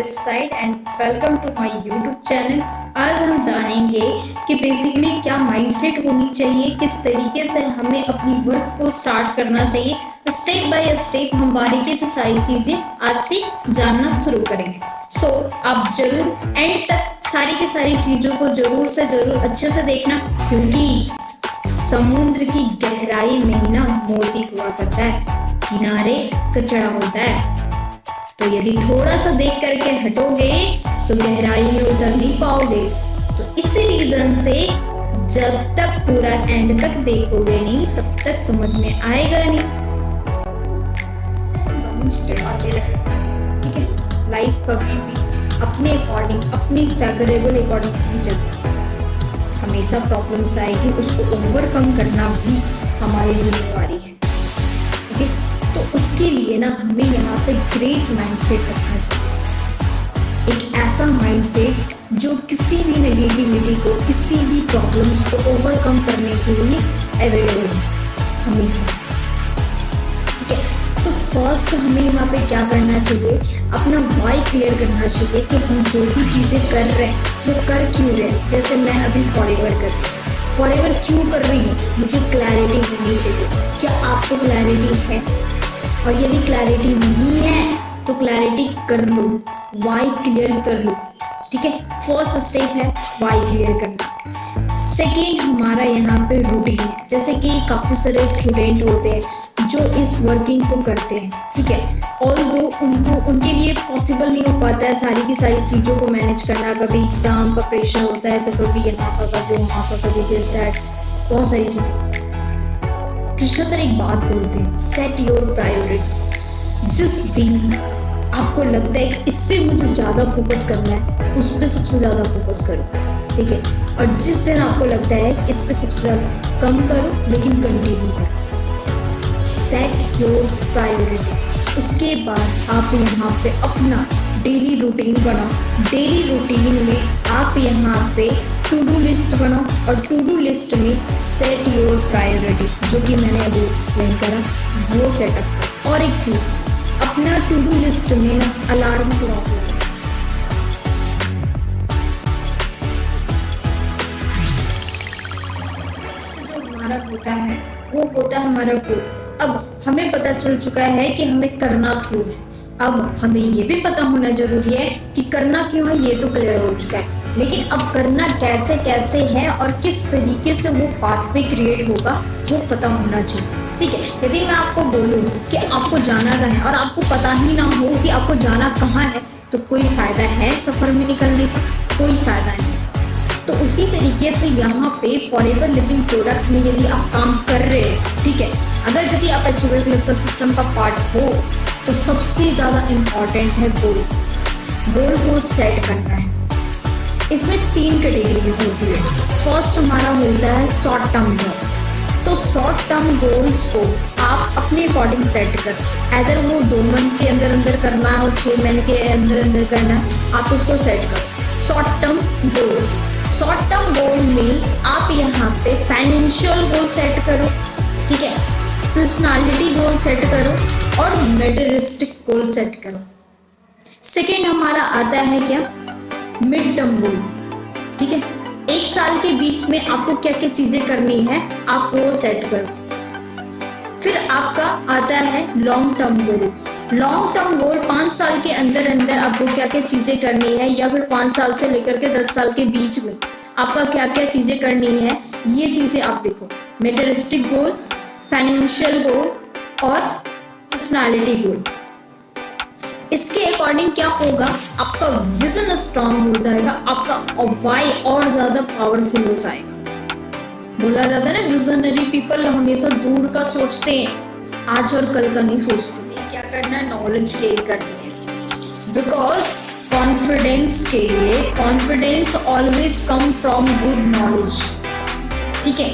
This side and welcome to my YouTube channel. आज हम जानेंगे कि बेसिकली क्या माइंडसेट होनी चाहिए, किस तरीके से हमें अपनी वर्क को स्टार्ट करना चाहिए। स्टेप बाय स्टेप हम बारीकी से सारी चीजें आज से जानना शुरू करेंगे। सो आप जरूर एंड तक सारी की सारी चीजों को जरूर से जरूर अच्छे से देखना, क्योंकि समुद्र की गहराई में ना मोती हुआ करता है, किनारे कचरा होता है। तो यदि थोड़ा सा देख करके हटोगे तो गहराई में उतर नहीं पाओगे। तो इसी रीजन से जब तक पूरा एंड तक देखोगे नहीं तब तक समझ में आएगा नहीं। ठीक है, लाइफ कभी भी अपने अकॉर्डिंग, अपनी फेवरेबल अकॉर्डिंग नहीं चलती। हमेशा प्रॉब्लम्स आएगी, उसको ओवरकम करना भी हमारी जिम्मेवारी है। ओके, तो उसके लिए ना हमें यहाँ पे ग्रेट माइंडसेट रखना चाहिए। एक ऐसा माइंडसेट जो किसी भी नेगेटिविटी को, किसी भी प्रॉब्लम्स को ओवरकम करने के लिए अवेलेबल है हमेशा। ठीक है, तो फर्स्ट हमें यहाँ पे क्या करना चाहिए, अपना वाई क्लियर करना चाहिए कि हम जो भी चीज़ें कर रहे हैं वो कर क्यों रहे हैं। जैसे मैं अभी फॉरएवर कर रही हूँ, फॉरएवर क्यों कर रही हूँ, मुझे क्लैरिटी होनी चाहिए। क्या आपको क्लैरिटी है? और यदि क्लैरिटी नहीं है तो क्लैरिटी कर लो, वाई क्लियर कर लो। ठीक है, फर्स्ट स्टेप है वाई क्लियर करना। सेकेंड हमारा यहाँ पे रूटीन है। जैसे कि काफ़ी सारे स्टूडेंट होते हैं जो इस वर्किंग को करते हैं। ठीक है, ऑल्दो उनके लिए पॉसिबल नहीं हो पाता है सारी की सारी चीज़ों को मैनेज करना। कभी एग्जाम का प्रेशर होता है तो कभी यहाँ का, कभी वहाँ का, कभी दिस दैट, बहुत सारी चीज़ें। कृष्णा सर एक बात बोलते हैं, सेट योर प्रायोरिटी। जिस दिन आपको लगता है कि इस पे मुझे ज़्यादा फोकस करना है, उस पर सबसे ज़्यादा फोकस करो। ठीक है, और जिस दिन आपको लगता है कि इस पे सबसे ज़्यादा कम करो लेकिन कंटिन्यू करो। Set your priority. उसके बाद आप यहाँ पे अपना डेली रूटीन बनाओ। डेली रूटीन में आप यहाँ पे टू डू लिस्ट बनाओ और टू डू लिस्ट में सेट योर प्रायोरिटी, जो कि मैंने अभी एक्सप्लेन करा, वो सेटअप करो। और एक चीज़, अपना टू डू लिस्ट में ना अलार्म क्लॉक लगाओ। जो हमारा होता है वो होता है हमारा गोल। अब हमें पता चल चुका है कि हमें करना क्यों है। अब हमें ये भी पता होना जरूरी है कि करना क्यों है, ये तो क्लियर हो चुका है, लेकिन अब करना कैसे कैसे है और किस तरीके से वो पाथवे क्रिएट होगा वो पता होना चाहिए। ठीक है, यदि मैं आपको बोलूँ कि आपको जाना कहाँ है और आपको पता ही ना हो कि आपको जाना कहाँ है तो कोई फायदा है सफर में निकलने का? कोई फायदा नहीं। तो उसी तरीके से यहाँ पे फॉरएवर लिविंग प्रोडक्ट में यदि आप काम कर रहे हैं, ठीक है, अगर यदि आप अचीवेबल इकोसिस्टम का पार्ट हो तो सबसे ज़्यादा इम्पॉर्टेंट है गोल। गोल को सेट करना है। इसमें 3 कैटेगरीज होती है। फर्स्ट हमारा होता है शॉर्ट टर्म गोल। तो शॉर्ट टर्म गोल्स को आप अपने अकॉर्डिंग सेट कर, अगर वो 2 मंथ के अंदर अंदर करना है और 6 महीने के अंदर अंदर करना है, आप उसको सेट करो। Short term goal. Short term goal में आप यहाँ पे फाइनेंशियल गोल सेट करो, ठीक है, पर्सनालिटी गोल सेट करो और मेटेरियलिस्टिक गोल सेट करो। सेकेंड हमारा आता है क्या, मिड टर्म गोल। ठीक है, 1 साल के बीच में आपको क्या क्या चीजें करनी है आप वो सेट करो। फिर आपका आता है long term goal. Long term goal 5 साल के अंदर अंदर आपको क्या क्या चीजें करनी है, या फिर 5 साल से लेकर के 10 साल के बीच में आपका क्या क्या चीजें करनी है, ये चीजें आप लिखो। मेटेरियलिस्टिक गोल, फाइनेंशियल गोल और पर्सनालिटी गोल। इसके अकॉर्डिंग क्या होगा, आपका विजन स्ट्रांग हो जाएगा, आपका वाई और ज्यादा पावरफुल हो जाएगा। बोला जाता है ना, विजनरी पीपल हमेशा दूर का सोचते हैं, आज और कल का नहीं सोचते। क्या करना है, नॉलेज गेन करनी है। बिकॉज कॉन्फिडेंस के लिए, confidence always come from good knowledge. ठीक है,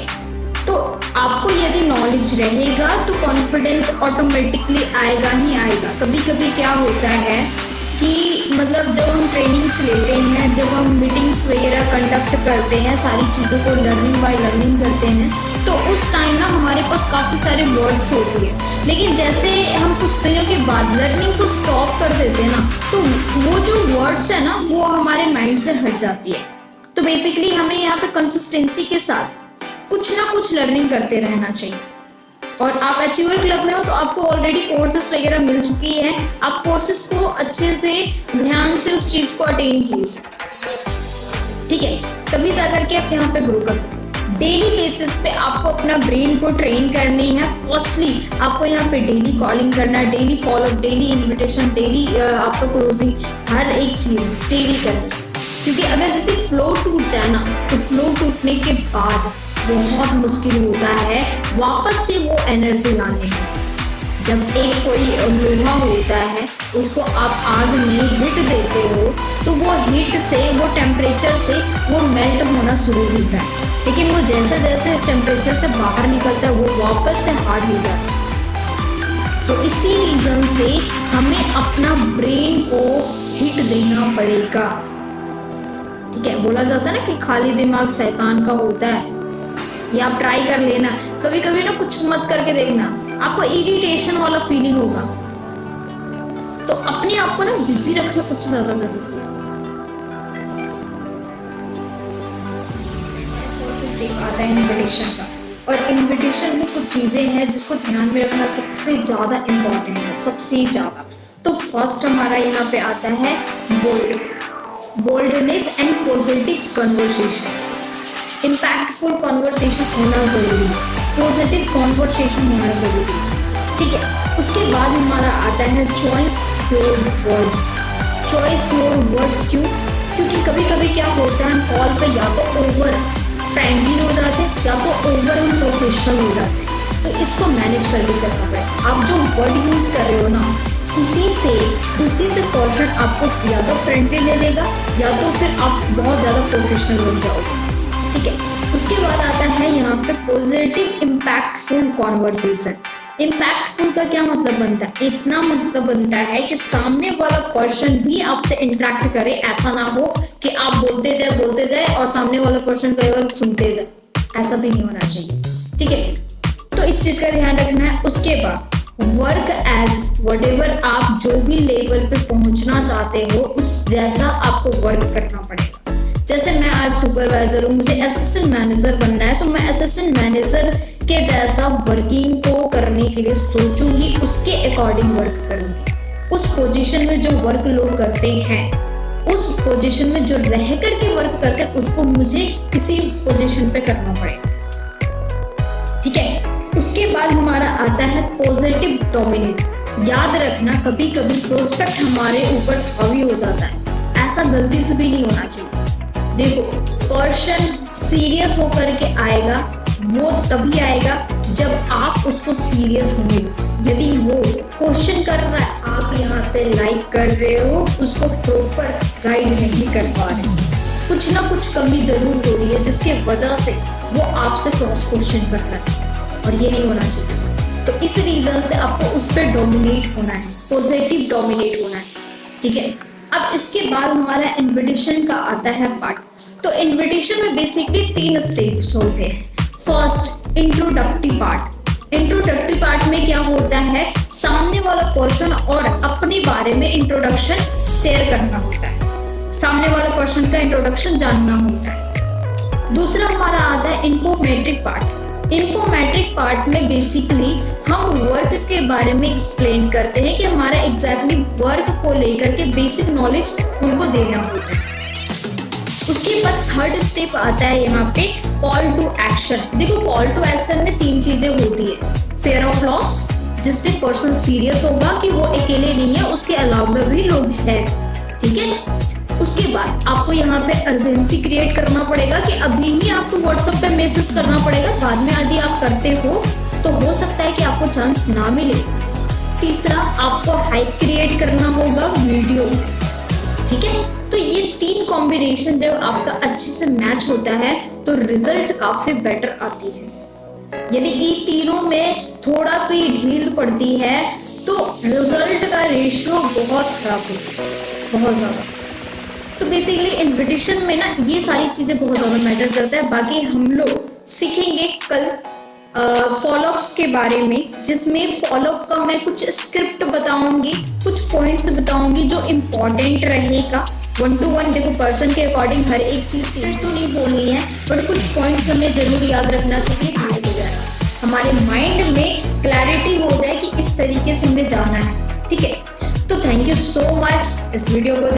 तो आपको यदि नॉलेज रहेगा तो कॉन्फिडेंस ऑटोमेटिकली आएगा ही आएगा। कभी कभी क्या होता है कि मतलब जब हम ट्रेनिंग्स लेते हैं, जब हम मीटिंग्स वगैरह कंडक्ट करते हैं, सारी चीज़ों को लर्निंग बाय लर्निंग करते हैं, तो उस टाइम ना हमारे पास काफी सारे वर्ड्स होती है, लेकिन जैसे हम कुछ दिनों के बाद लर्निंग को स्टॉप कर देते हैं ना, तो वो जो वर्ड्स है ना वो हमारे माइंड से हट जाती है। तो बेसिकली हमें यहाँ पे कंसिस्टेंसी के साथ कुछ ना कुछ लर्निंग करते रहना चाहिए। और आप अचीवर क्लब में हो तो आपको ऑलरेडी कोर्सेज वगैरह मिल चुकी है, आप कोर्सेज को अच्छे से ध्यान से उस चीज को अटेन कीजिए, ठीक है, तभी जाकर के आप यहाँ पे ग्रो कर। डेली बेसिस पे आपको अपना ब्रेन को ट्रेन करनी है। फर्स्टली आपको यहाँ पे डेली कॉलिंग करना है, daily follow, daily invitation, daily आपका क्लोजिंग, हर एक चीज डेली करना, क्योंकि अगर जैसे फ्लो टूट जाए ना तो फ्लो टूटने के बाद बहुत मुश्किल होता है वापस से वो एनर्जी लाने में। जब एक कोई लोहा होता है उसको आप आग में हिट देते हो तो वो हिट से, वो टेम्परेचर से वो मेल्ट होना शुरू होता है, लेकिन वो जैसे जैसे टेम्परेचर से बाहर निकलता है वो वापस से हार्ड हो जाता है। तो इसी रीजन से हमें अपना ब्रेन को हिट देना पड़ेगा, ठीक है। बोला जाता है ना कि खाली दिमाग शैतान का होता है, ये आप ट्राई कर लेना कभी कभी ना, कुछ मत करके देखना, आपको इरिटेशन वाला फीलिंग होगा। तो अपने आप को ना बिजी रखना सबसे ज्यादा जरूरी है। आता है इन्विटेशन का, और इन्विटेशन में कुछ चीजें हैं जिसको ध्यान में रखना सबसे ज्यादा इम्पोर्टेंट है, सबसे ज्यादा। तो फर्स्ट हमारा यहाँ पे आता है boldness and positive conversation. Impactful conversation होना जरूरी है, पॉजिटिव कॉन्वर्सेशन होना जरूरी है, ठीक है। उसके बाद हमारा आता है choice your words. Choice your words क्यों? क्योंकि कभी कभी क्या होता है, कॉल पे या तो ओवर फ्रेंडली हो जाते हैं या तो ओवर हम प्रोफेशनल हो जाते हैं, तो इसको मैनेज करके चलना पड़ेगा। आप जो वर्ड यूज कर रहे हो ना उसी से पर्सन आपको या तो फ्रेंडली ले लेगा या तो फिर आप बहुत ज्यादा प्रोफेशनल हो जाओगे, ठीक है। उसके बाद आता है यहाँ पे पॉजिटिव इम्पैक्टफुल कॉन्वर्सेशन। इम्पैक्टफुल का क्या मतलब बनता है? इतना मतलब बनता है कि सामने वाला पर्सन भी आपसे इंटरेक्ट करे, ऐसा ना हो कि आप बोलते जाए और सामने वाला पर्सन कई बार सुनते जाए, ऐसा भी नहीं होना चाहिए, ठीक है। तो इस चीज का ध्यान रखना है। उसके बाद वर्क एज व्हाटएवर, आप जो भी लेवल पे पहुंचना चाहते हो उस जैसा आपको वर्क करना पड़ेगा। जैसे मैं आज सुपरवाइजर हूँ, मुझे असिस्टेंट मैनेजर बनना है, तो मैं असिस्टेंट मैनेजर के जैसा वर्किंग को करने के लिए सोचूंगी, उसके अकॉर्डिंग वर्क करूंगी। उस पोजीशन में जो वर्क लोग करते हैं, उस पोजीशन में जो रह करके वर्क करते हैं, उसको मुझे किसी पोजीशन पे करना पड़ेगा, ठीक है। उसके बाद हमारा आता है पॉजिटिव डोमिनेट। याद रखना, कभी कभी प्रोस्पेक्ट हमारे ऊपर हावी हो जाता है, ऐसा गलती से भी नहीं होना चाहिए। देखो, पर्सन सीरियस होकर के आएगा, वो तभी आएगा जब आप उसको सीरियस होने दो। यदि वो क्वेश्चन कर रहा है, आप यहाँ पे लाइक कर रहे हो, उसको प्रॉपर गाइड नहीं कर पा रहे, कुछ ना कुछ कमी जरूर हो रही है जिसकी वजह से वो आपसे क्रॉस क्वेश्चन कर रहा है, और ये नहीं होना चाहिए। तो इस रीजन से आपको उस पर डोमिनेट होना है, पॉजिटिव डोमिनेट होना है, ठीक है। अब इसके बाद हमारा इन्विटेशन का आता है पार्ट। तो इन्विटेशन में बेसिकली 3 स्टेप्स होते हैं। First, introductory part. Introductory part में क्या होता है, सामने वाला पर्सन और अपने बारे में इंट्रोडक्शन शेयर करना होता है, सामने वाला पर्सन का इंट्रोडक्शन जानना होता है। दूसरा हमारा आता है इन्फॉर्मेटिव पार्ट। इन्फॉर्मेटिव पार्ट में बेसिकली हम वर्क के बारे में एक्सप्लेन करते हैं कि हमारा एग्जैक्टली वर्क को लेकर के बेसिक नॉलेज उनको देना होता है। उसके बाद थर्ड स्टेप आता है यहाँ पे कॉल टू एक्शन। देखो, कॉल टू एक्शन में 3 चीजें होती है। फेयर ऑफ लॉस, जिससे पर्सन सीरियस होगा कि वो अकेले नहीं है, उसके अलावा भी लोग हैं, ठीक है। उसके बाद आपको यहाँ पे अर्जेंसी क्रिएट करना पड़ेगा कि अभी ही आपको व्हाट्सएप पे मैसेज करना पड़ेगा, बाद में यदि आप करते हो तो हो सकता है कि आपको चांस ना मिले। तीसरा, आपको हाइप क्रिएट करना होगा वीडियो, ठीक है। तो ये 3 कॉम्बिनेशन जब आपका अच्छे से मैच होता है तो रिजल्ट काफी बेटर आती है। यदि इन तीनों में थोड़ा भी ढील पड़ती है तो रिजल्ट का रेशियो बहुत खराब होता है, बहुत ज्यादा। तो बेसिकली इन्विटेशन में ना ये सारी चीजें बहुत ज्यादा मैटर करता है। बाकी हम लोग सीखेंगे कल फॉलोअप्स के बारे में, जिसमें फॉलोअप का मैं कुछ स्क्रिप्ट बताऊंगी, कुछ पॉइंट्स बताऊंगी जो इम्पोर्टेंट रहेगा। 1 to 1 देखो पर्सन के अकॉर्डिंग हर एक चीज चेंज तो नहीं बोलनी है, बट कुछ पॉइंट्स हमें जरूर याद रखना चाहिए, जिससे हमारे माइंड में क्लैरिटी हो जाए कि इस तरीके से हमें जाना है। ठीक है, तो थैंक यू सो मच इस वीडियो को